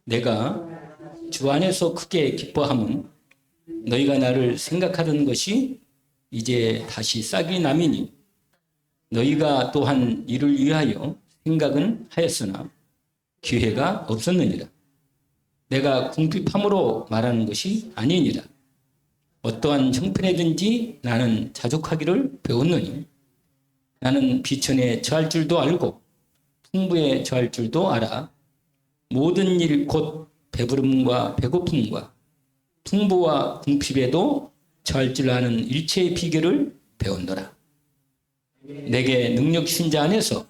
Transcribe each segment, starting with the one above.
내가 주 안에서 크게 기뻐함은 너희가 나를 생각하던 것이 이제 다시 싹이 남이니 너희가 또한 이를 위하여 생각은 하였으나 기회가 없었느니라. 내가 궁핍함으로 말하는 것이 아니니라. 어떠한 형편에든지 나는 자족하기를 배웠노니 나는 비천에 처할 줄도 알고 풍부에 처할 줄도 알아. 모든 일 곧 배부름과 배고픔과 풍부와 궁핍에도 처할 줄 아는 일체의 비결을 배웠노라. 내게 능력 주신 자 안에서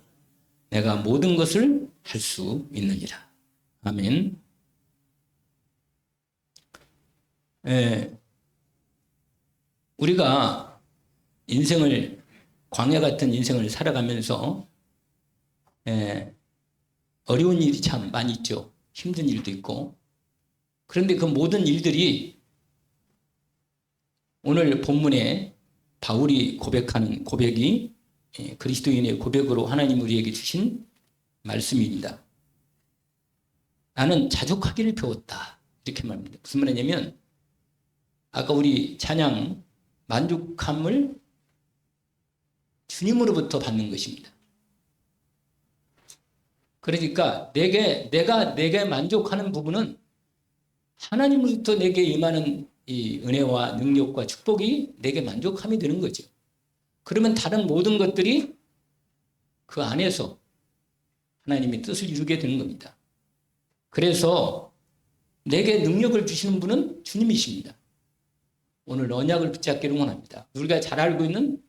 내가 모든 것을 할 수 있느니라. 아멘. 우리가 인생을, 광야 같은 인생을 살아가면서 어려운 일이 참 많이 있죠. 힘든 일도 있고. 그런데 그 모든 일들이 오늘 본문에 바울이 고백하는 고백이 그리스도인의 고백으로 하나님 우리에게 주신 말씀입니다. 나는 자족하기를 배웠다. 이렇게 말합니다. 무슨 말이냐면 아까 우리 찬양 만족함을 주님으로부터 받는 것입니다. 그러니까 내가 만족하는 부분은 하나님으로부터 내게 임하는 이 은혜와 능력과 축복이 내게 만족함이 되는 거죠. 그러면 다른 모든 것들이 그 안에서 하나님의 뜻을 이루게 되는 겁니다. 그래서 내게 능력을 주시는 분은 주님이십니다. 오늘 언약을 붙잡기를 원합니다. 우리가 잘 알고 있는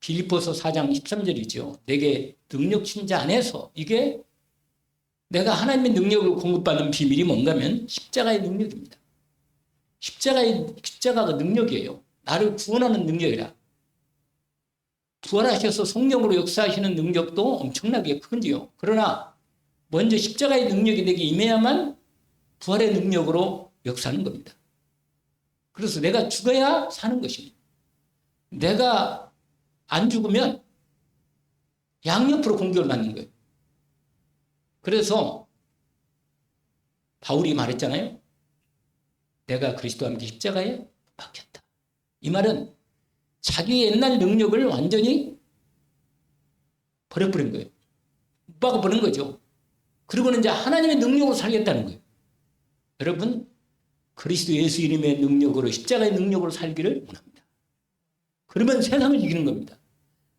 빌립보서 4장 13절이죠. 내게 능력 주신 자 안에서, 이게 내가 하나님의 능력을 공급받는 비밀이 뭔가 하면 십자가의 능력입니다. 십자가가 능력이에요. 나를 구원하는 능력이라. 부활하셔서 성령으로 역사하시는 능력도 엄청나게 큰지요. 그러나 먼저 십자가의 능력이 내게 임해야만 부활의 능력으로 역사하는 겁니다. 그래서 내가 죽어야 사는 것입니다. 내가 안 죽으면 양옆으로 공격을 받는 거예요. 그래서 바울이 말했잖아요. 내가 그리스도와 함께 십자가에 박혔다. 이 말은 자기의 옛날 능력을 완전히 버려버린 거예요. 못 박아버린 거죠. 그리고는 이제 하나님의 능력으로 살겠다는 거예요. 여러분, 그리스도 예수 이름의 능력으로, 십자가의 능력으로 살기를 원합니다. 그러면 세상을 이기는 겁니다.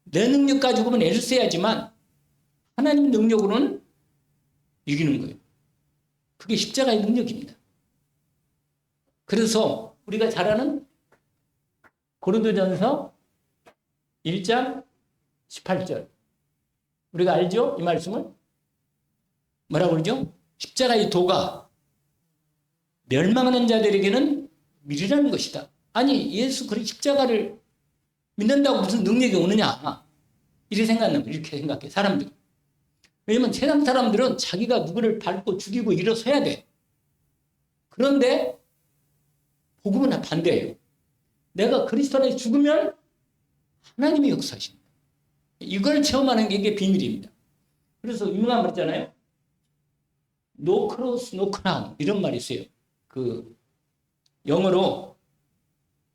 내 능력 가지고는 애를 써야지만 하나님 능력으로는 이기는 거예요. 그게 십자가의 능력입니다. 그래서 우리가 잘 아는 고린도전서 1장 18절. 우리가 알죠? 이 말씀을? 뭐라고 그러죠? 십자가의 도가 멸망하는 자들에게는 미리라는 것이다. 아니, 예수 그리스도 십자가를 믿는다고 무슨 능력이 오느냐. 이렇게 생각해, 사람들. 왜냐면 세상 사람들은 자기가 누구를 밟고 죽이고 일어서야 돼. 그런데 복음은 반대예요. 내가 그리스도 안에 죽으면 하나님이 역사하십니다. 이걸 체험하는 게 이게 비밀입니다. 그래서 유명한 말 있잖아요. No cross, no crown. 이런 말이 있어요. 그 영어로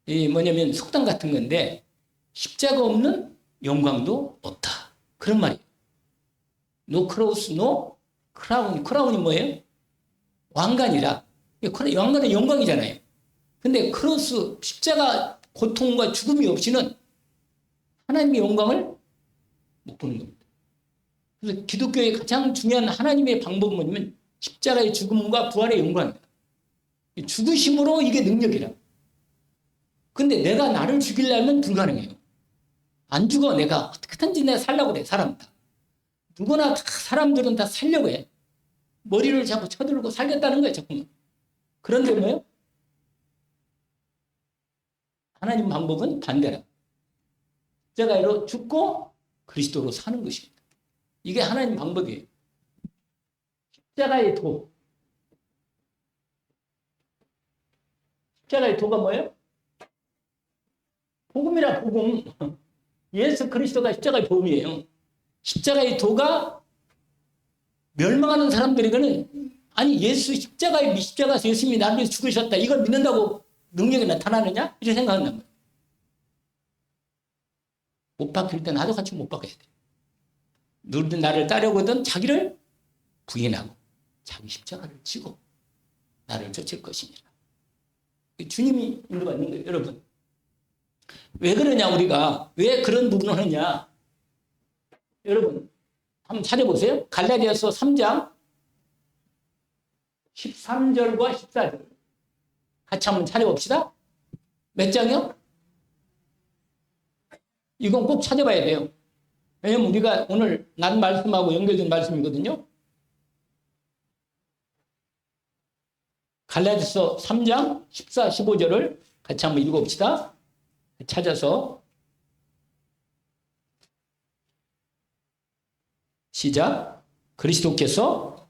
이 뭐냐면 속담 같은 건데 십자가 없는 영광도 없다. 그런 말이에요. No cross, no crown. 크라운이 뭐예요? 왕관이라. 왕관은 영광이잖아요. 근데 크로스, 십자가 고통과 죽음이 없이는 하나님의 영광을 못 보는 겁니다. 그래서 기독교의 가장 중요한 하나님의 방법은 뭐냐면 십자가의 죽음과 부활의 영광입니다. 죽으심으로 이게 능력이라. 근데 내가 나를 죽이려면 불가능해요. 안 죽어. 내가 어떻게든지 내가 살려고 그래, 사람 다. 누구나 사람들은 다 살려고 해. 머리를 자꾸 쳐들고 살겠다는 거예요, 자꾸만. 그런데 뭐예요? 하나님 방법은 반대라. 십자가로 죽고 그리스도로 사는 것입니다. 이게 하나님 방법이에요. 십자가의 도. 십자가의 도가 뭐예요? 복음이라, 복음. 예수 그리스도가 십자가의 복음이에요. 십자가의 도가 멸망하는 사람들에게는 아니 예수 십자가에 십자가에서 예수님이 나를 위해서 죽으셨다. 이걸 믿는다고 능력이 나타나느냐? 이렇게 생각한단 말이에요. 못 박힐 때 나도 같이 못 박아야 돼. 누구든 나를 따르거든 자기를 부인하고 자기 십자가를 지고 나를 쫓을 것이니라. 주님이 인도받는 거예요, 여러분. 왜 그러냐, 우리가. 왜 그런 부분을 하느냐. 여러분, 한번 찾아보세요. 갈라디아서 3장 13절과 14절. 같이 한번 찾아봅시다. 몇 장이요? 이건 꼭 찾아봐야 돼요. 왜냐면 우리가 오늘 난 말씀하고 연결된 말씀이거든요. 갈라디아서 3장 14, 15절을 같이 한번 읽어봅시다. 찾아서 시작. 그리스도께서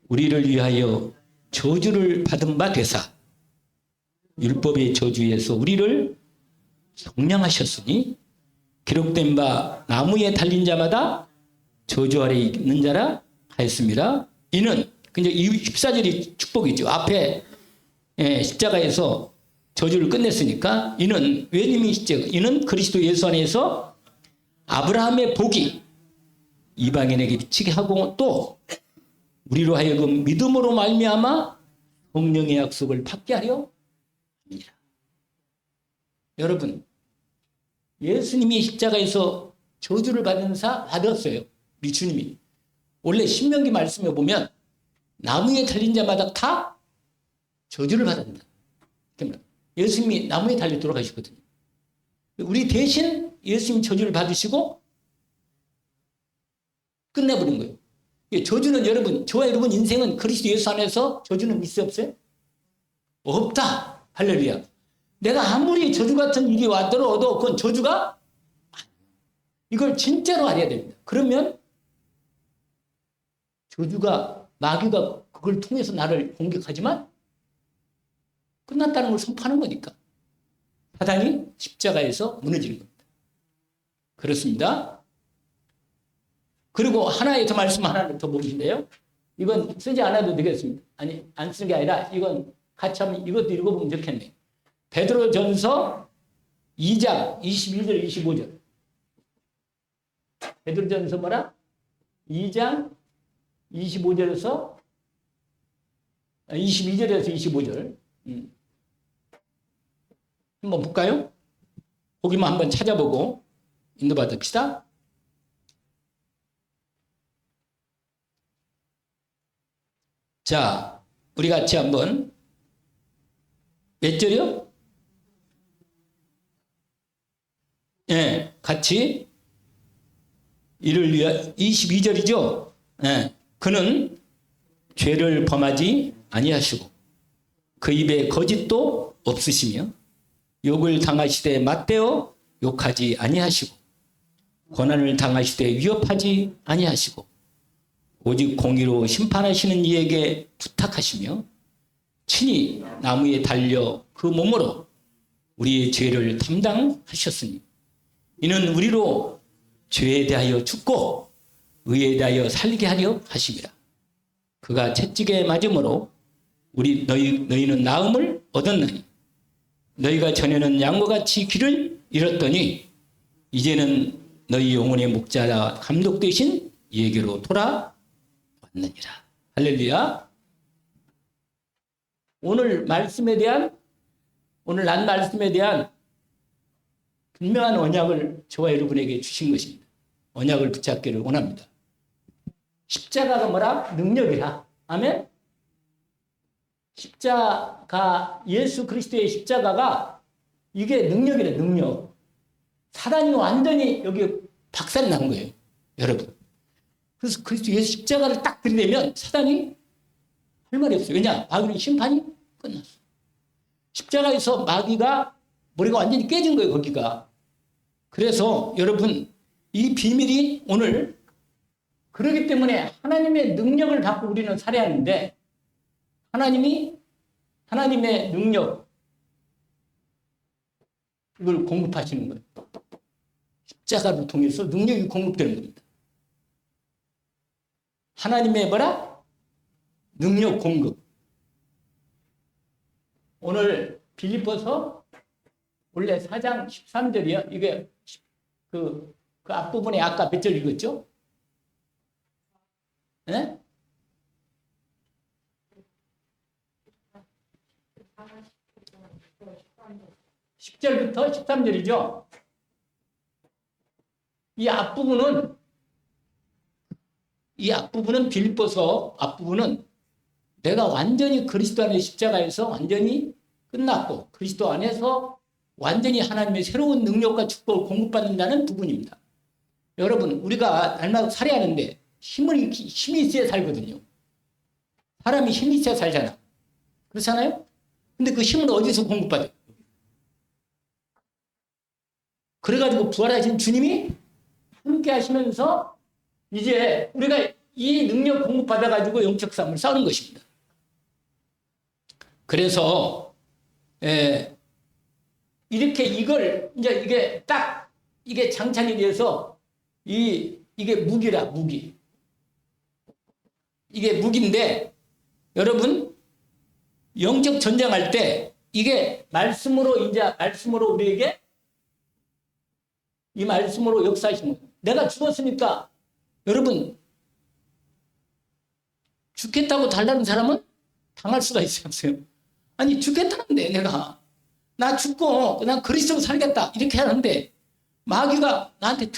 우리를 위하여 저주를 받은 바 되사 율법의 저주에서 우리를 속량하셨으니 기록된 바 나무에 달린 자마다 저주 아래 있는 자라 하였습니다. 이는 근데 이 14절이 축복이죠. 앞에 십자가에서 저주를 끝냈으니까 이는 왜님이 십자가 이는 그리스도 예수 안에서 아브라함의 복이 이방인에게 비치게 하고 또 우리로 하여금 믿음으로 말미암아 성령의 약속을 받게 하려 합니다. 여러분, 예수님이 십자가에서 저주를 받았어요. 우리 주님이. 원래 신명기 말씀에 보면 나무에 달린 자마다 다 저주를 받았다. 예수님이 나무에 달려 돌아가시거든요. 우리 대신 예수님이 저주를 받으시고 끝내버린 거예요. 저주는 여러분, 저와 여러분 인생은 그리스도 예수 안에서 저주는 있어 없어요? 없다. 할렐루야. 내가 아무리 저주 같은 일이 왔더라도 그건 저주가 이걸 진짜로 알아야 됩니다. 그러면 저주가 마귀가 그걸 통해서 나를 공격하지만 끝났다는 걸 선포하는 거니까 사단이 십자가에서 무너지는 겁니다. 그렇습니다. 그리고 하나의 더 말씀 하나를 더 보시는데요. 이건 쓰지 않아도 되겠습니다. 아니, 안 쓴 게 아니라 이건 같이 한번 이것도 읽어보면 좋겠네요. 베드로전서 2장 21절 25절. 베드로전서 뭐라? 2장 22절에서 25절. 한번 볼까요? 보기만 한번 찾아보고 인도받읍시다. 자, 우리 같이 한번 몇 절이요? 예, 같이 이를 위하 22절이죠. 예, 그는 죄를 범하지 아니하시고 그 입에 거짓도 없으시며 욕을 당하시되 맞대어 욕하지 아니하시고 고난을 당하시되 위협하지 아니하시고 오직 공의로 심판하시는 이에게 부탁하시며 친히 나무에 달려 그 몸으로 우리의 죄를 담당하셨으니 이는 우리로 죄에 대하여 죽고 의에 대하여 살게 하려 하심이라. 그가 채찍에 맞음으로 너희는 나음을 얻었나니 너희가 전에는 양과 같이 길을 잃었더니 이제는 너희 영혼의 목자라 감독 되신 이에게로 돌아왔느니라. 할렐루야. 오늘 난 말씀에 대한 분명한 언약을 저와 여러분에게 주신 것입니다. 언약을 붙잡기를 원합니다. 십자가가 뭐라? 능력이라. 아멘? 십자가, 예수 그리스도의 십자가가 이게 능력이래, 능력. 사단이 완전히 여기 박살이 난 거예요, 여러분. 그래서 그리스도 예수 십자가를 딱 들이대면 사단이 할 말이 없어요. 왜냐? 마귀는 심판이 끝났어. 십자가에서 마귀가 머리가 완전히 깨진 거예요, 거기가. 그래서 여러분, 이 비밀이 오늘 그렇기 때문에 하나님의 능력을 받고 우리는 살아야 하는데 하나님의 능력 이걸 공급하시는 거예요. 십자가를 통해서 능력이 공급되는 겁니다. 하나님의 뭐라? 능력 공급. 오늘 빌립보서 원래 4장 13절이요. 이게 그 앞부분에 아까 몇 절 읽었죠? 네? 10절부터 13절이죠. 이 앞부분은 빌립보서 앞부분은 내가 완전히 그리스도 안에 십자가에서 완전히 끝났고 그리스도 안에서 완전히 하나님의 새로운 능력과 축복을 공급받는다는 부분입니다. 여러분, 우리가 날마다 살아야 하는데 힘이 있어야 살거든요. 사람이 힘이 있어야 살잖아. 그렇잖아요? 근데 그 힘은 어디서 공급받아요? 그래가지고 부활하신 주님이 함께 하시면서 이제 우리가 이 능력 공급받아가지고 영적 싸움을 싸우는 것입니다. 그래서, 이렇게 이걸, 이제 이게 장착이 돼서 이게 무기라, 무기. 이게 무기인데, 여러분, 영적 전쟁할 때 이게 말씀으로 우리에게 이 말씀으로 역사하시는 거예요. 내가 죽었으니까 여러분 죽겠다고 달라는 사람은 당할 수가 있어요. 아니 죽겠다는데 나 죽고 그냥 그리스도로 살겠다 이렇게 하는데 마귀가 나한테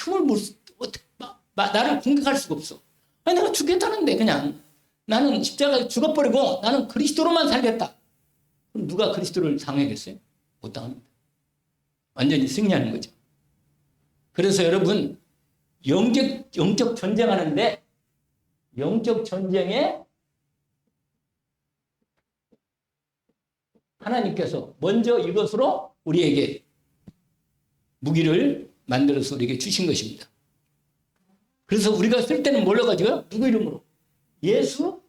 나를 공격할 수가 없어. 아니 내가 죽겠다는데 그냥 나는 십자가에 죽어버리고 나는 그리스도로만 살겠다. 그럼 누가 그리스도를 당하겠어요? 못 당합니다. 완전히 승리하는 거죠. 그래서 여러분 영적 전쟁하는데 영적 전쟁에 하나님께서 먼저 이것으로 우리에게 무기를 만들어서 우리에게 주신 것입니다. 그래서 우리가 쓸 때는 뭘로 가지고요? 누구 이름으로? 예수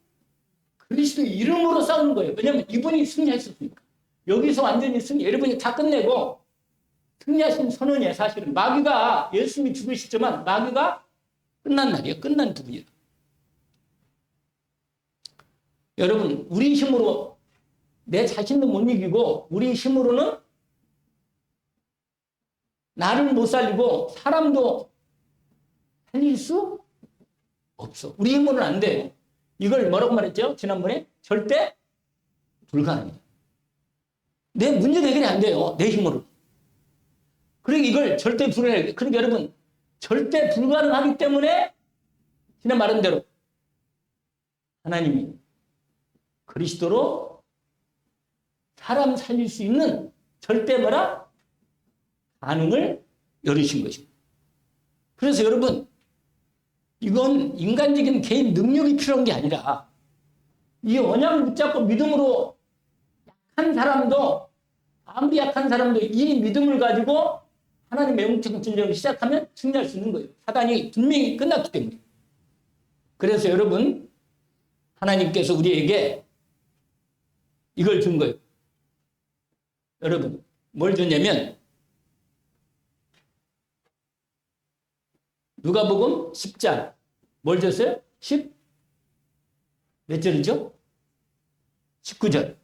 그리스도 이름으로 싸우는 거예요. 왜냐하면 이분이 승리하셨으니까. 여기서 완전히 여러분이 다 끝내고 승리하신 선언이에요. 사실은 마귀가 예수님이 죽으시지만 마귀가 끝난 날이에요. 끝난 부분이에요. 여러분 우리 힘으로 내 자신도 못 이기고 우리 힘으로는 나를 못 살리고 사람도 살릴 수 없어. 우리 힘으로는 안 돼요. 이걸 뭐라고 말했죠? 지난번에 절대 불가능해요. 내 문제 해결이 안 돼요. 내 힘으로. 그러니까 이걸 절대 불가능해요. 그러니까 여러분 절대 불가능하기 때문에 지난 말한 대로 하나님이 그리스도로 사람 살릴 수 있는 절대 가능을 열으신 것입니다. 그래서 여러분 이건 인간적인 개인 능력이 필요한 게 아니라 이 언약을 붙잡고 믿음으로 약한 사람도 아무리 약한 사람도 이 믿음을 가지고 하나님의 영적 전쟁을 시작하면 승리할 수 있는 거예요. 사단이 분명히 끝났기 때문에. 그래서 여러분 하나님께서 우리에게 이걸 준 거예요. 여러분 뭘 줬냐면 누가복음 10장 뭘 줬어요? 몇 절이죠? 19절.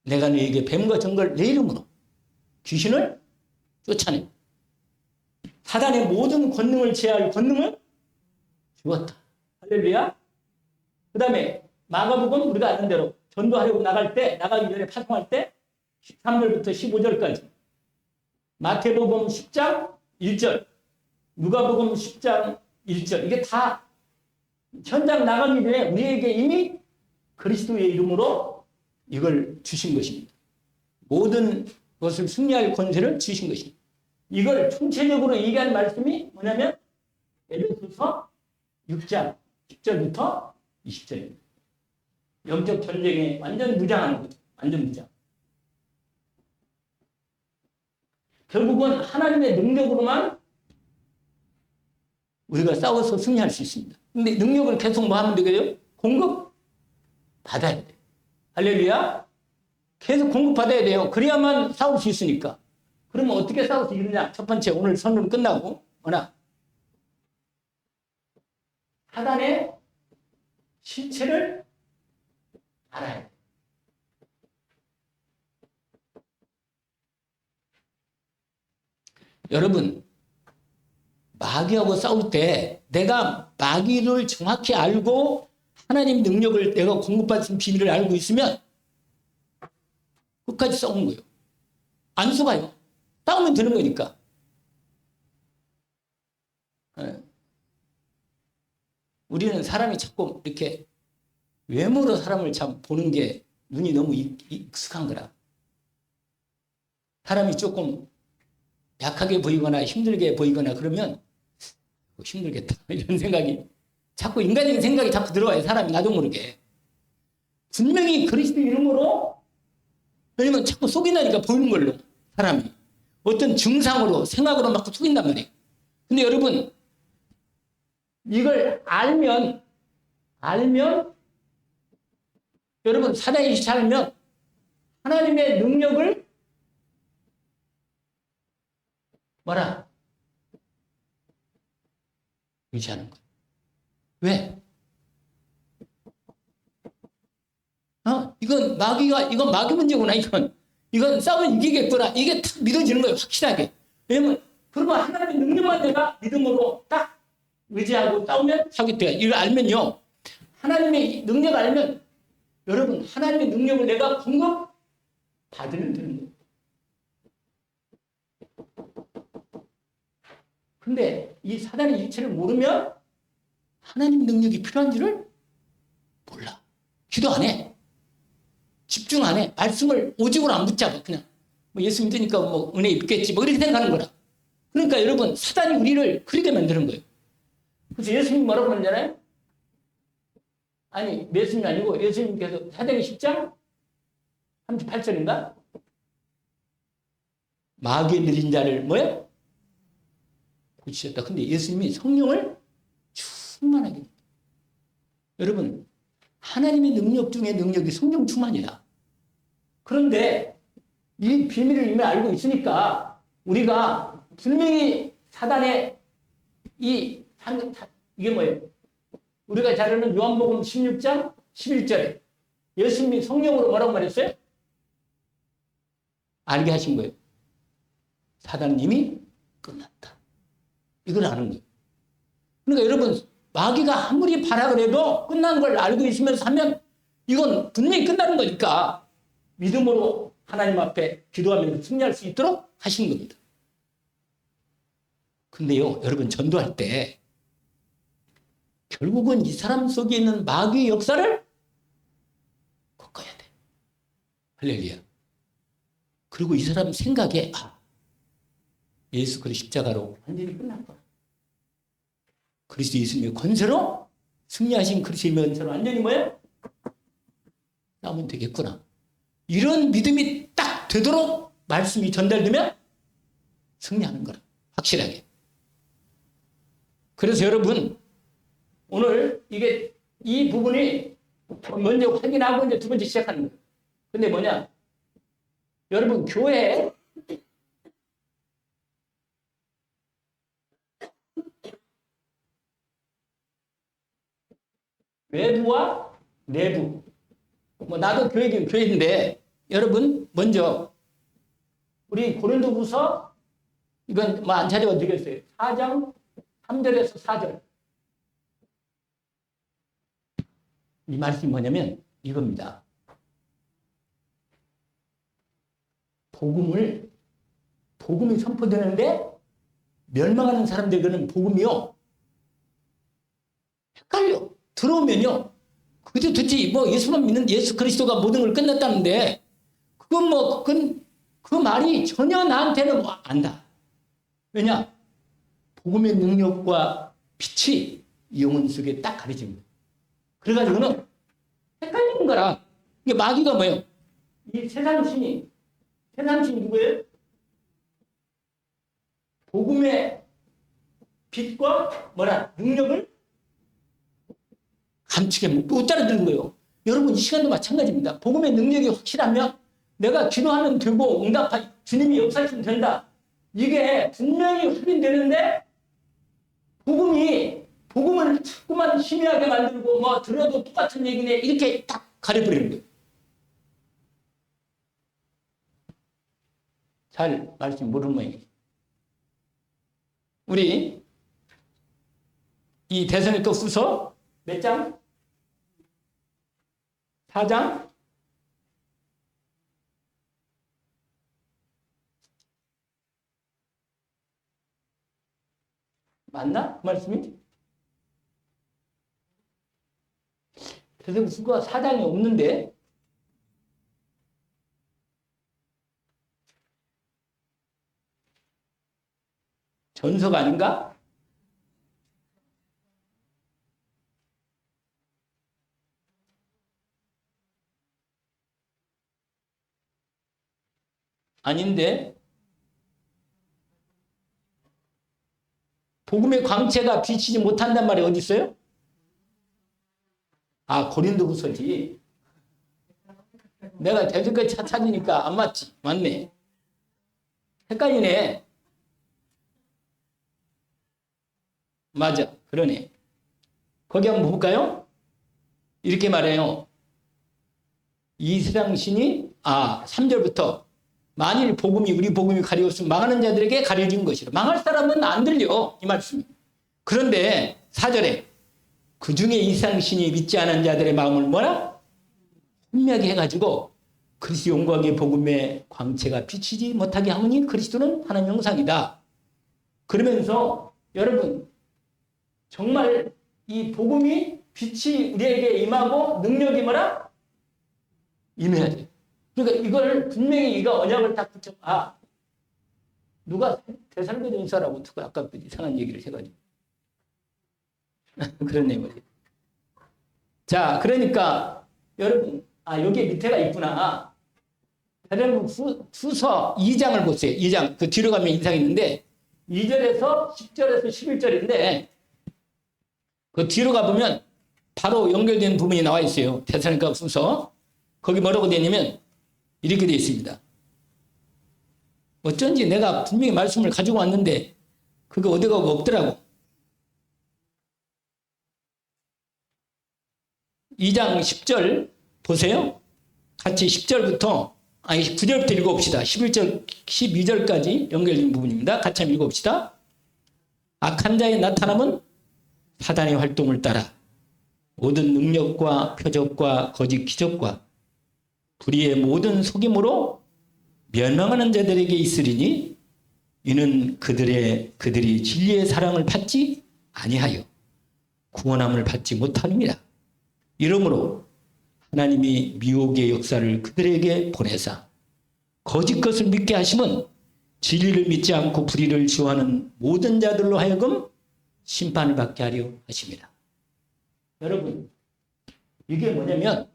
내가 너에게 뱀과 정글 내 이름으로 귀신을 쫓아내 사단의 모든 권능을 제할 권능을 주었다. 할렐루야. 그 다음에 마가복음 우리가 아는 대로 전도하려고 나가기 전에 파송할 때 13절부터 15절까지 마태복음 10장 1절 누가복음 10장 1절 이게 다 현장 나가기 전에 우리에게 이미 그리스도의 이름으로 이걸 주신 것입니다. 모든 것을 승리할 권세를 주신 것입니다. 이걸 총체적으로 얘기하는 말씀이 뭐냐면 에베소서 6장 10절부터 20절입니다. 영적 전쟁에 완전 무장하는 거죠. 완전 무장. 결국은 하나님의 능력으로만 우리가 싸워서 승리할 수 있습니다. 근데 능력을 계속 뭐 하면 되겠어요? 공급 받아야 돼요. 할렐루야. 계속 공급 받아야 돼요. 그래야만 싸울 수 있으니까. 그러면 어떻게 싸울 수 있느냐? 첫 번째 오늘 선언 끝나고 사단의 실체를 알아야 돼. 여러분, 마귀하고 싸울 때 내가 마귀를 정확히 알고 하나님 능력을 내가 공급받은 비밀을 알고 있으면 끝까지 싸우는 거예요. 안 속아요. 싸우면 되는 거니까. 우리는 사람이 자꾸 이렇게 외모로 사람을 참 보는 게 눈이 너무 익숙한 거라. 사람이 조금 약하게 보이거나 힘들게 보이거나 그러면 힘들겠다 이런 생각이 자꾸 인간적인 생각이 자꾸 들어와요. 사람이 나도 모르게. 분명히 그리스도 이름으로, 왜냐면 자꾸 속인다니까 보이는 걸로 사람이 어떤 증상으로 생각으로 막 속인단 말이에요. 근데 여러분 이걸 알면 여러분 사단이 잘 알면 하나님의 능력을 뭐라? 의지하는 거예요. 왜? 이건 마귀 문제구나, 이건 싸우면 이기겠구나. 이게 탁 믿어지는 거예요, 확실하게. 왜냐면, 그러면 하나님의 능력만 내가 믿음으로 딱 의지하고 싸우면 사기 돼요. 이걸 알면요. 하나님의 능력을 알면, 여러분, 하나님의 능력을 내가 공급 받으면 되는 거예요. 근데 이 사단의 일체를 모르면 하나님 능력이 필요한지를 몰라. 기도 안 해. 집중 안 해. 말씀을 오직으로 안 붙잡아. 그냥 뭐 예수 믿으니까 뭐 은혜 입겠지 뭐 이렇게 생각하는 거라. 그러니까 여러분 사단이 우리를 그렇게 만드는 거예요. 그래서 예수님 뭐라고 그러잖아요? 아니 예수님이 아니고 예수님께서 사도행전 10장 38절인가? 마귀에 들린 자를 뭐예요? 고치셨다. 근데 예수님이 성령을 충만하게. 여러분, 하나님의 능력 중에 능력이 성령 충만이다. 그런데 이 비밀을 이미 알고 있으니까 우리가 분명히 사단의 이게 뭐예요? 우리가 잘 아는 요한복음 16장 11절에 예수님이 성령으로 뭐라고 말했어요? 알게 하신 거예요. 사단은 이미 끝났다. 이걸 아는 거예요. 그러니까 여러분 마귀가 아무리 바라 그래도 끝난 걸 알고 있으면서 하면 이건 분명히 끝나는 거니까 믿음으로 하나님 앞에 기도하면서 승리할 수 있도록 하신 겁니다. 근데요 여러분 전도할 때 결국은 이 사람 속에 있는 마귀의 역사를 꺾어야 돼. 할렐루야. 그리고 이 사람 생각에 예수 그리스도 십자가로 완전히 끝났구나. 그리스도 예수님의 권세로 승리하신 그리스도의 권세로 완전히 뭐예요? 나오면 되겠구나. 이런 믿음이 딱 되도록 말씀이 전달되면 승리하는 거라. 확실하게. 그래서 여러분 오늘 이 부분이 먼저 확인하고 이제 두 번째 시작하는 거예요. 근데 뭐냐? 여러분 교회에 외부와 내부. 뭐 나도 교회인데 여러분 먼저 우리 고린도후서 이건 뭐 안 찾아봐도 되겠어요. 4장 3절에서 4절. 이 말씀이 뭐냐면 이겁니다. 복음이 선포되는데 멸망하는 사람들에게는 복음이요. 헷갈려. 들어오면요. 그게 도대체 뭐 예수만 믿는 예수 그리스도가 모든 걸 끝냈다는데 그 말이 전혀 나한테는 안다. 왜냐? 복음의 능력과 빛이 영혼 속에 딱 가려진 거예요. 그래가지고는 헷갈리는 거라. 이게 마귀가 뭐예요? 이 세상신이 누구예요? 복음의 빛과 능력을 감추게 못 따라드는 거예요. 여러분 이 시간도 마찬가지입니다. 복음의 능력이 확실하면 내가 기도하면 되고 주님이 역사하시면 된다. 이게 분명히 확인되는데 복음이 복음을 자꾸만 희미하게 만들고 뭐 들어도 똑같은 얘기네 이렇게 딱 가려버리는 거예요. 잘 말씀 모르는 모양이에요. 우리 이 데살로니가 후서 몇 장? 4장? 맞나? 그 말씀이? 데살로니가 후서 4장이 없는데 전서가 아닌가? 아닌데 복음의 광채가 비치지 못한단 말이 어디 있어요? 아, 고린도후서지. 내가 데살로니가 찾으니까 안 맞지. 맞네. 헷갈리네. 맞아. 그러네. 거기 한번 볼까요? 이렇게 말해요. 이 세상 신이 3절부터 만일 복음이 우리 복음이 가려웠으면 망하는 자들에게 가려진 것이라. 망할 사람은 안 들려. 이 말씀이. 그런데 4절에 그 중에 이 세상 신이 믿지 않은 자들의 마음을 뭐라? 혼미하게 해가지고 그리스도 영광의 복음의 광채가 비치지 못하게 하오니 그리스도는 하나님 형상이다. 그러면서 여러분 정말 이 복음이 빛이 우리에게 임하고 능력이 뭐라? 임해야 돼. 그러니까 이걸 분명히 이가 언약을 딱 붙여. 누가 데살로니가 전서라고 누가 아까 그 이상한 얘기를 해가지고. 그런 내용이에요. 자, 그러니까 여러분, 여기 밑에가 있구나. 데살로니가 후서 2장을 보세요. 2장. 그 뒤로 가면 인상이 있는데 2절에서 10절에서 11절인데 그 뒤로 가보면 바로 연결된 부분이 나와 있어요. 데살로니가 후서. 거기 뭐라고 되어 있냐면 이렇게 되어 있습니다. 어쩐지 내가 분명히 말씀을 가지고 왔는데 그게 어디가 없더라고. 2장 10절 보세요. 같이 10절부터 9절부터 읽어봅시다. 11절, 12절까지 연결된 부분입니다. 같이 한번 읽어봅시다. 악한 자의 나타남은 사단의 활동을 따라 모든 능력과 표적과 거짓 기적과 불의의 모든 속임으로 멸망하는 자들에게 있으리니 이는 그들이 진리의 사랑을 받지 아니하여 구원함을 받지 못함이라. 이러므로 하나님이 미혹의 역사를 그들에게 보내사 거짓 것을 믿게 하심은 진리를 믿지 않고 불의를 지호하는 모든 자들로 하여금 심판을 받게 하려 하십니다. 여러분, 이게 뭐냐면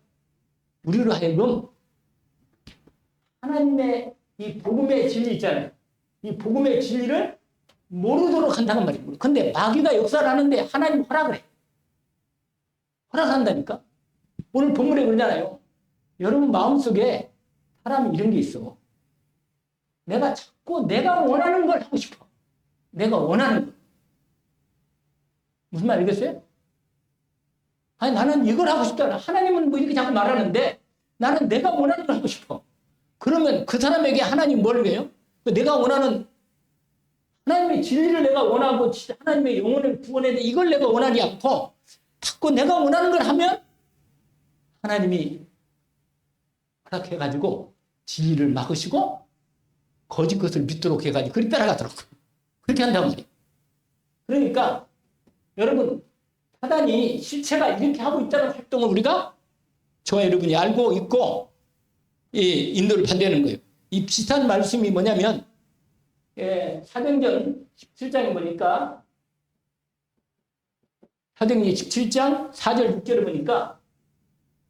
우리로 하여금 하나님의 이 복음의 진리 있잖아요. 이 복음의 진리를 모르도록 한다는 말이에요. 근데 마귀가 역사를 하는데 하나님 허락을 해. 허락한다니까. 오늘 본문에 그러잖아요. 여러분 마음속에 사람이 이런 게 있어. 내가 자꾸 내가 원하는 걸 하고 싶어. 내가 원하는 거. 무슨 말 알겠어요? 나는 이걸 하고 싶다. 하나님은 뭐 이렇게 자꾸 말하는데 나는 내가 원하는 걸 하고 싶어. 그러면 그 사람에게 하나님 뭘 해요? 내가 원하는 하나님의 진리를 내가 원하고 하나님의 영혼을 구원해야 돼. 이걸 내가 원하지 않고 자꾸 내가 원하는 걸 하면 하나님이 허락해가지고 진리를 막으시고 거짓 것을 믿도록 해가지고 그리 따라가도록 그렇게 한단 말이에요. 그러니까 여러분 사단이 실체가 이렇게 하고 있다는 활동을 우리가 저와 여러분이 알고 있고 인도를 반대하는 거예요. 이 비슷한 말씀이 뭐냐면 사도행전 17장에 보니까 사도행전 17장 4절 6절에 보니까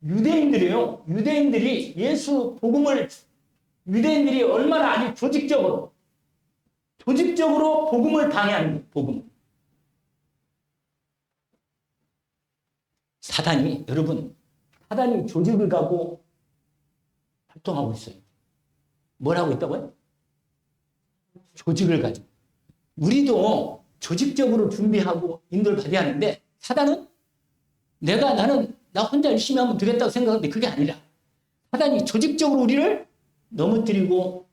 유대인들이에요. 유대인들이 예수 복음을 유대인들이 얼마나 아주 조직적으로 복음을 방해하는 거예요. 복음. 사단이 조직을 가고 활동하고 있어요. 뭘 하고 있다고요? 조직을 가지고. 우리도 조직적으로 준비하고 인도를 받아야 하는데 사단은 나 혼자 열심히 하면 되겠다고 생각하는데 그게 아니라 사단이 조직적으로 우리를 넘어뜨리고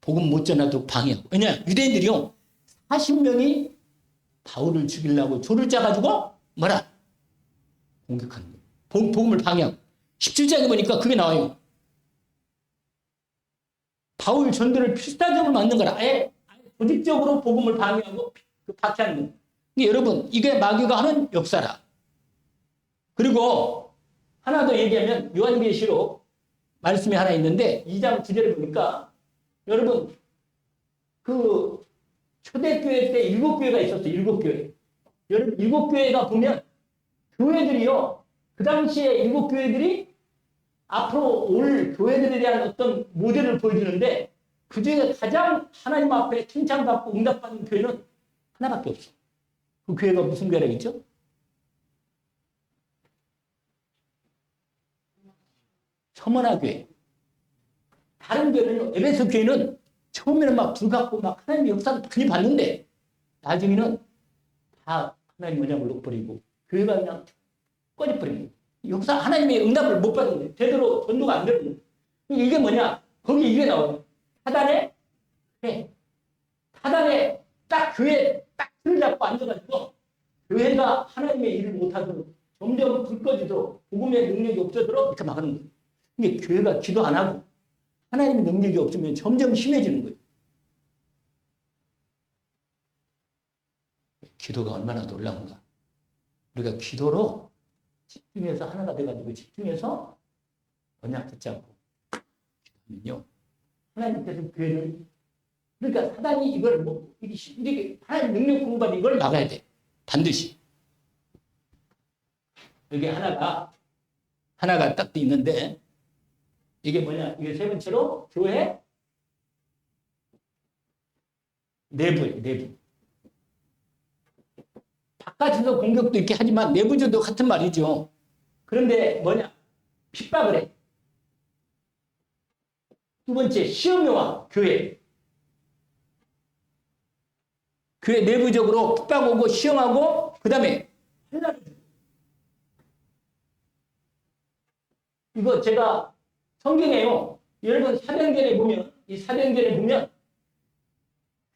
복음 못 전하도록 방해하고. 왜냐 유대인들이요 40명이 바울을 죽이려고 조를 짜가지고 뭐라 공격하는 거예요. 복음을 방해하고. 17장에 보니까 그게 나와요. 바울 전도를 필사적으로 만든 거라. 아예 조직적으로 복음을 방해하고 박해하는 거예요. 여러분 이게 마귀가 하는 역사라. 그리고 하나 더 얘기하면 요한계시록 말씀이 하나 있는데 2장 9절을 보니까 여러분 그 초대교회 때 7교회가 있었어요. 7교회. 여러분 7교회가 보면 교회들이요. 그 당시에 7교회들이 앞으로 올 교회들에 대한 어떤 모델을 보여주는데 그중에 가장 하나님 앞에 칭찬받고 응답받는 교회는 하나밖에 없어. 그 교회가 무슨 교회라겠죠? 서머나 교회. 다른 교회는요. 에베소 교회는 처음에는 막 불같고 막 하나님의 역사를 많이 봤는데 나중에는 다 하나님 언약을 놓버리고 교회가 그냥 꺼져버린 거예요. 역사 하나님의 응답을 못 받은 거예요. 제대로 전도가 안 되는 거예요. 이게 뭐냐? 거기 이게 나와요. 사단에 딱 교회 딱 틀을 잡고 앉아가지고 교회가 하나님의 일을 못하도록 점점 불 꺼지도록 복음의 능력이 없어지도록 이렇게 막는 거예요. 이게 교회가 기도 안 하고 하나님의 능력이 없으면 점점 심해지는 거예요. 기도가 얼마나 놀라운가. 우리가 기도로 집중해서 하나가 돼가지고 집중해서 언약 붙잡고 기도하면요. 하나님께서 교회를 그러니까 사단이 이걸 이렇게 하나님 능력 공부하는 이걸 막아야 돼. 반드시. 여기 하나가 딱 있는데 이게 뭐냐? 이게 세 번째로 교회 내부예요. 내부. 바깥에서 공격도 있게 하지만 내부적도 같은 말이죠. 그런데 뭐냐? 핍박을 해. 두 번째 시험요와 교회. 교회 내부적으로 핍박 오고 시험하고 그 다음에 이거 제가 성경에요. 여러분 사도행전에 보면 이 사도행전에 보면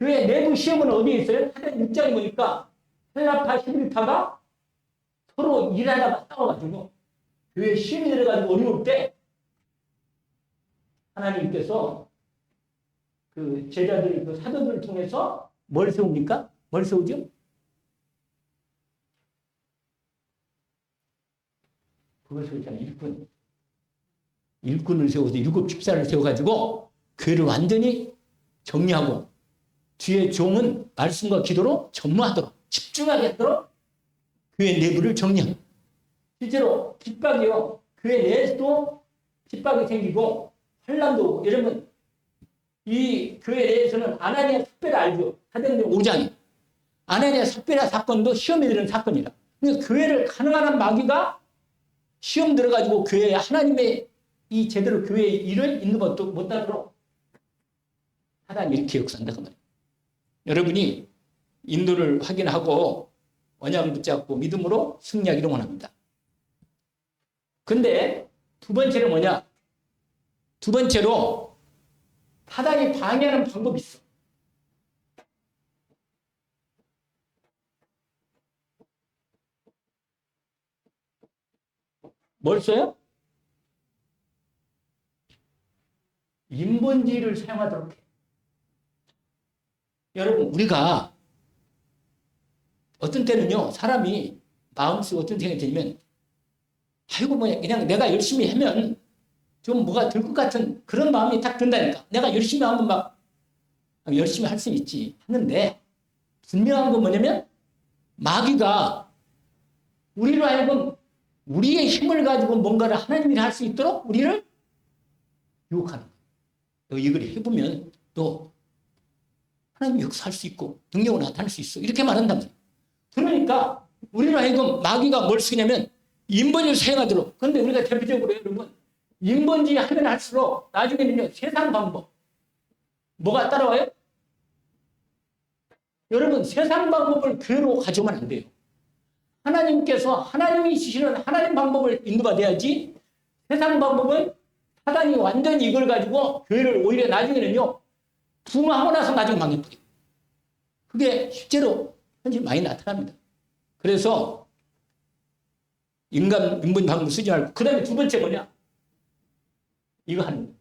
교회 내부 시험은 어디에 있어요? 사도행 6장에 보니까 헬라파 히브리파가 서로 일하다가 싸워가지고 교회 시험이 들어가지고 어려울 때 하나님께서 그 제자들, 그 사도들을 통해서 뭘 세웁니까? 뭘 세우죠? 그걸 세우잖아요. 일꾼을 세워서 7 집사를 세워가지고 교회를 완전히 정리하고 뒤에 종은 말씀과 기도로 전무하도록 집중하게 하도록 교회 내부를 정리합니다. 실제로 핍박이요. 교회 내에서도 핍박이 생기고 환난도 여러분 이 교회 내에서는 아나니아 삽베라 알죠? 사도행전 5장에 아나니아 삽베라 사건도 시험에 들은 사건이라. 그러니까 교회를 가능한 마귀가 시험 들어가지고 교회에 하나님의 이 제대로 교회의 일을 있는 것도 못하도록 사단이 이렇게 역사한다 그 말이에요. 여러분이 인도를 확인하고 언약을 붙잡고 믿음으로 승리하기를 원합니다. 근데 두 번째는 뭐냐? 두 번째로 사단이 방해하는 방법이 있어. 뭘 써요? 인본주의를 사용하도록 해. 여러분 우리가 어떤 때는요 사람이 마음속에 어떤 생각이 들면 아이고 뭐야 그냥 내가 열심히 하면 좀 뭐가 될 것 같은 그런 마음이 딱 든다니까. 내가 열심히 하면 막 열심히 할 수 있지 하는데 분명한 건 뭐냐면 마귀가 우리로 하여금 우리의 힘을 가지고 뭔가를 하나님이 할 수 있도록 우리를 유혹하는 거예요. 너 이걸 해보면 너 하나님이 역사할 수 있고 능력을 나타낼 수 있어. 이렇게 말한단 말이에요. 그러니까 우리로 하여금 마귀가 뭘 쓰냐면 인본주의를 사용하도록. 그런데 우리가 대표적으로 여러분 인본주의 하면 할수록 나중에는요 세상 방법 뭐가 따라와요? 여러분 세상 방법을 그대로 가져오면 안 돼요. 하나님께서 하나님이 주시는 하나님 방법을 인도받아야지 세상 방법은 사단이 완전히 이걸 가지고 교회를 오히려 나중에는요 붕하고 나서 나중에 망해버려요. 그게 실제로 현실 많이 나타납니다. 그래서 인본 방법 쓰지 말고 그 다음에 두 번째 뭐냐? 이거 하는 거예요.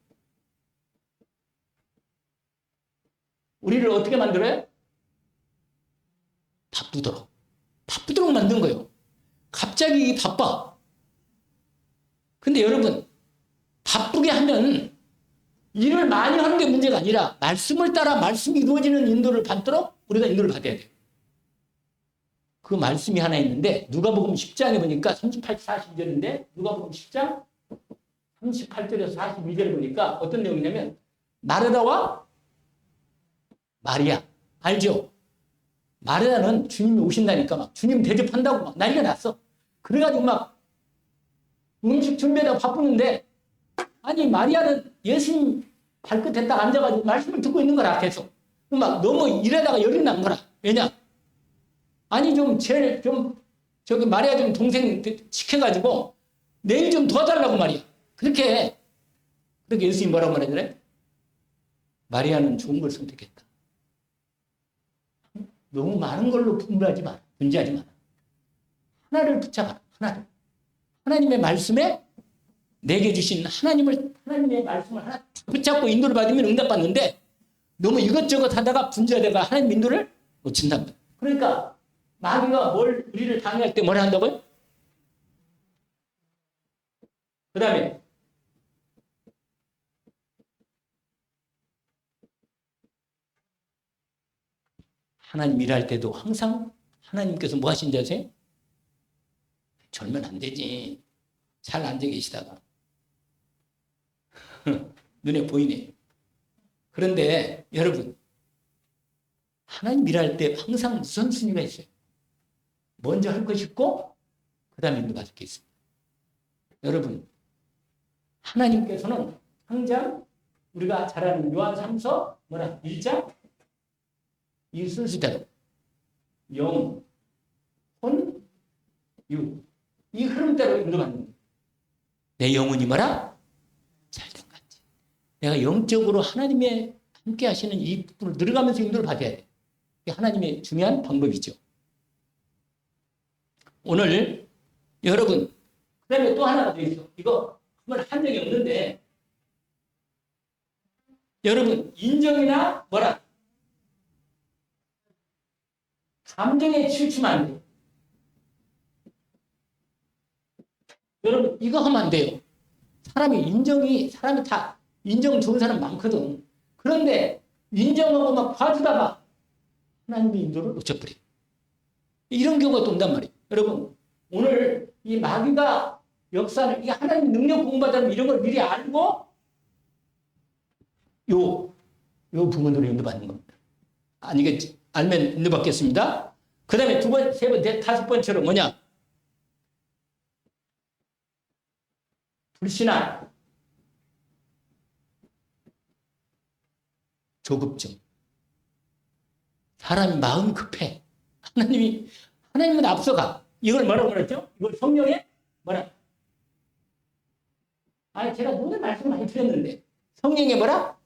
우리를 어떻게 만들어요? 바쁘도록 만든 거예요. 갑자기 바빠. 근데 여러분 바쁘게 하면 일을 많이 하는 게 문제가 아니라 말씀을 따라 말씀이 이루어지는 인도를 받도록 우리가 인도를 받아야 돼요. 그 말씀이 하나 있는데 누가복음 10장에 보니까 38, 42절인데 누가복음 10장 38절에서 42절에 보니까 어떤 내용이냐면 마르다와 마리아 알죠? 마르다는 주님이 오신다니까 막 주님 대접한다고 막 난리가 났어. 그래가지고 막 음식 준비하다가 바쁘는데 아니 마리아는 예수님 발끝에 딱 앉아가지고 말씀을 듣고 있는 거라 계속. 막 너무 일하다가 열이 난 거라. 왜냐? 아니 저기 마리아 좀 동생 시켜가지고 내일 좀 도와달라고 말이야. 그렇게 예수님이 뭐라고 말하더래? 마리아는 좋은 걸 선택했다. 너무 많은 걸로 분지하지 마라. 하나를 붙잡아라. 하나를. 하나님의 말씀에 내게 주신 하나님의 말씀을 하나 붙잡고 인도를 받으면 응답받는데 너무 이것저것 하다가 분주하다가 하나님 인도를 놓친답니다. 그러니까 마귀가 우리를 방해할 때 뭐라 한다고요? 그 다음에 하나님 일할 때도 항상 하나님께서 뭐 하신지 아세요? 절면 안 되지. 잘 앉아 계시다가 눈에 보이네. 그런데 여러분 하나님 일할 때 항상 우선순위가 있어요. 먼저 할 것이 있고 그 다음에 인도받을 게 있습니다. 여러분 하나님께서는 항상 우리가 잘 아는 요한 3서 1장 이 순서대로 영, 혼, 유 이 흐름대로 인도받는 거예요. 내 영혼이 뭐라? 잘된 것 같지. 내가 영적으로 하나님의 함께 하시는 이 부분을 들어가면서 인도를 받아야 돼. 이게 하나님의 중요한 방법이죠. 오늘 여러분 그 다음에 또 하나가 더 있어. 이거 한번 한 적이 없는데 여러분 인정이나 뭐라? 감정에 치우치면 안 돼요. 여러분 이거 하면 안 돼요. 사람이 다 인정 좋은 사람 많거든. 그런데 인정하고 막 봐주다가 하나님의 인도를 놓쳐버려. 이런 경우가 또 온단 말이에요. 여러분 오늘 이 마귀가 역사를 이게 하나님 능력 공부하다면 이런 걸 미리 알고 요 부분으로 인도받는 겁니다. 아니겠지? 알면 인도받겠습니다. 그 다음에 두 번, 세 번, 다섯 번째로 뭐냐? 불신앙, 조급증. 사람이 마음이 급해. 하나님은 앞서가. 이걸 뭐라고 그랬죠? 이걸 성령에 뭐라? 아니, 제가 오늘 말씀 많이 드렸는데. 성령에 뭐라?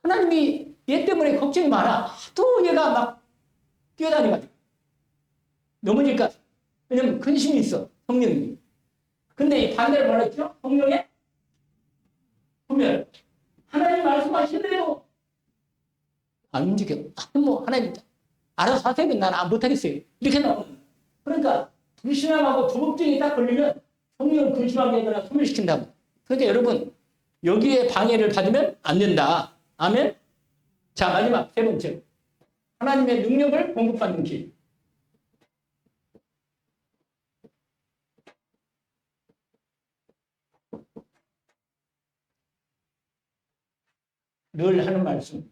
하나님이 얘 때문에 걱정이 많아. 하도 얘가 막 뛰어다니가지고. 넘어질까? 왜냐면 근심이 있어. 성령이. 근데 이 반대로 뭐라 했죠? 성령에 보면 하나님 말씀하신 대로 안 움직여. 하나님 알아서 하세요. 나는 못하겠어요. 이렇게 나오는. 그러니까 불신앙하고 조급증이 딱 걸리면 성령을 근심하게 하거나 소멸시킨다고. 그러니까 여러분 여기에 방해를 받으면 안 된다. 아멘? 자, 마지막 세 번째. 하나님의 능력을 공급받는 길. 늘 하는 말씀.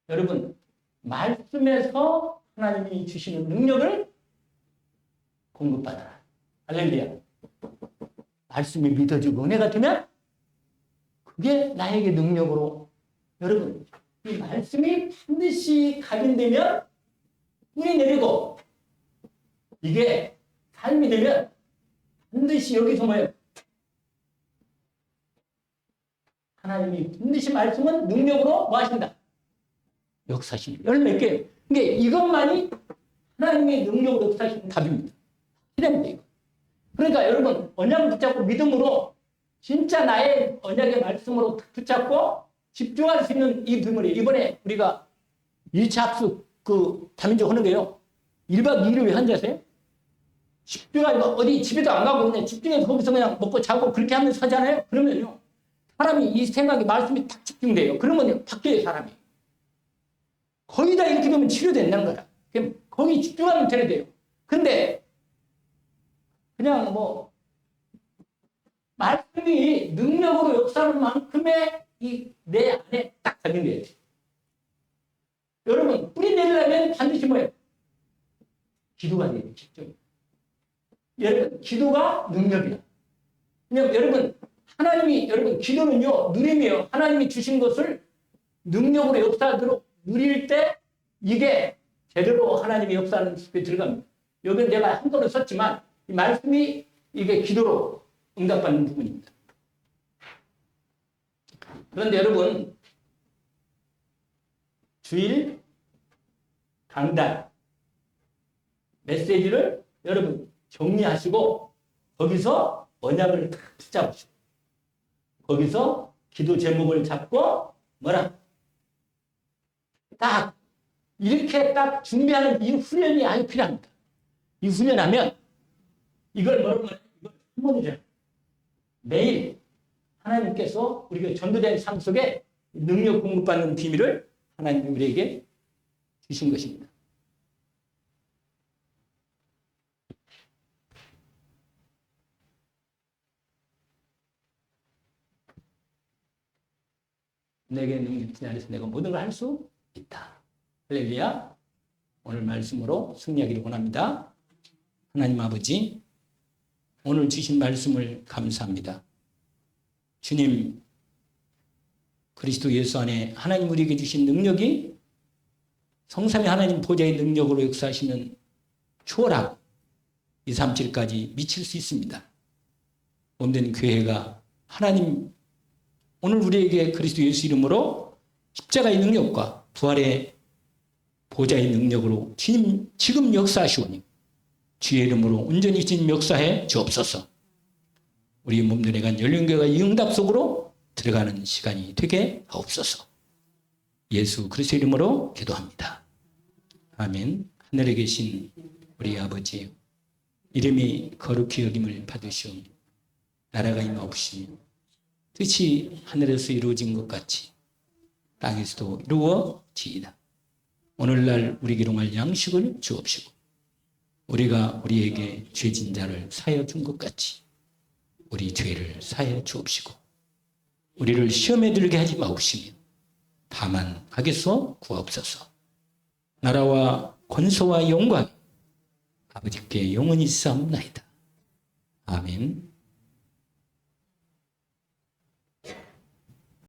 여러분, 말씀에서 하나님이 주시는 능력을 공급받아라. 할렐루야. 말씀이 믿어지고 은혜가 되면 그 그게 나에게 능력으로. 여러분, 이 말씀이 반드시 각인되면 뿌리 내리고, 이게 삶이 되면 반드시 여기서 뭐예요? 하나님이 반드시 말씀은 능력으로 뭐 하신다? 역사하십니다. 열몇 개예요. 그러니까 이것만이 하나님의 능력으로 역사하시는 답입니다. 필요합니다, 이거. 그러니까 여러분, 언약을 붙잡고 믿음으로 진짜 나의 언약의 말씀으로 붙잡고 집중할 수 있는 이 부분이 이번에 우리가 1차 합숙 다민족 하는 게요. 1박 2일을 왜 한다세요? 집중하고 어디 집에도 안 가고 그냥 집중해서 거기서 그냥 먹고 자고 그렇게 하면서 하잖아요. 그러면요. 사람이 이 생각이 말씀이 딱 집중돼요. 그러면 바뀌어요, 사람이. 거의 다 이렇게 되면 치료된다는 거다. 그럼 거기 집중하면 돼요. 근데 그냥 뭐 말씀이 능력으로 역사하는 만큼의 이 내 안에 딱 적용돼야 돼. 여러분 뿌리 내리려면 반드시 뭐예요? 기도가 돼요. 집중. 여러분 기도가 능력이야. 왜냐면 여러분 하나님이 여러분 기도는요 누림이에요. 하나님이 주신 것을 능력으로 역사하도록 누릴 때 이게 제대로 하나님이 역사하는 숲에 들어갑니다. 여기는 내가 한번로 썼지만 이 말씀이 이게 기도로 응답받는 부분입니다. 그런데 여러분 주일 강단 메시지를 여러분 정리하시고 거기서 언약을 딱 붙잡으시고 거기서 기도 제목을 잡고 뭐라 딱 이렇게 딱 준비하는 이 훈련이 아주 필요합니다. 이 훈련하면 이걸 뭐라고 이걸 한 번이죠. 매일 하나님께서 우리가 전도된 삶 속에 능력 공급받는 비밀을 하나님이 우리에게 주신 것입니다. 내게 능력 있지 않아서 내가 모든 걸 할 수 있다. 할렐루야. 오늘 말씀으로 승리하기를 원합니다. 하나님 아버지, 오늘 주신 말씀을 감사합니다. 주님, 그리스도 예수 안에 하나님 우리에게 주신 능력이 성삼위 하나님 보좌의 능력으로 역사하시는 초월하고 237까지 미칠 수 있습니다. 몸된 교회가 하나님 오늘 우리에게 그리스도 예수 이름으로 십자가의 능력과 부활의 보좌의 능력으로 주님 지금 역사하시오니 주의 이름으로 온전히 주님 역사해 주옵소서. 우리 몸들에 간 열린교회가 이 응답 속으로 들어가는 시간이 되게 하옵소서. 예수 그리스도 이름으로 기도합니다. 아멘. 하늘에 계신 우리 아버지 이름이 거룩히 여김을 받으시오. 나라가 임하옵시며 뜻이 하늘에서 이루어진 것 같이 땅에서도 이루어지이다. 오늘날 우리 기롱할 양식을 주옵시고 우리가 우리에게 죄진 자를 사하여 준 것 같이 우리 죄를 사하여 주옵시고 우리를 시험에 들게 하지 마옵시며 다만 악에서 구하옵소서. 나라와 권소와 영광이 아버지께 영원히 있사옵나이다. 아멘.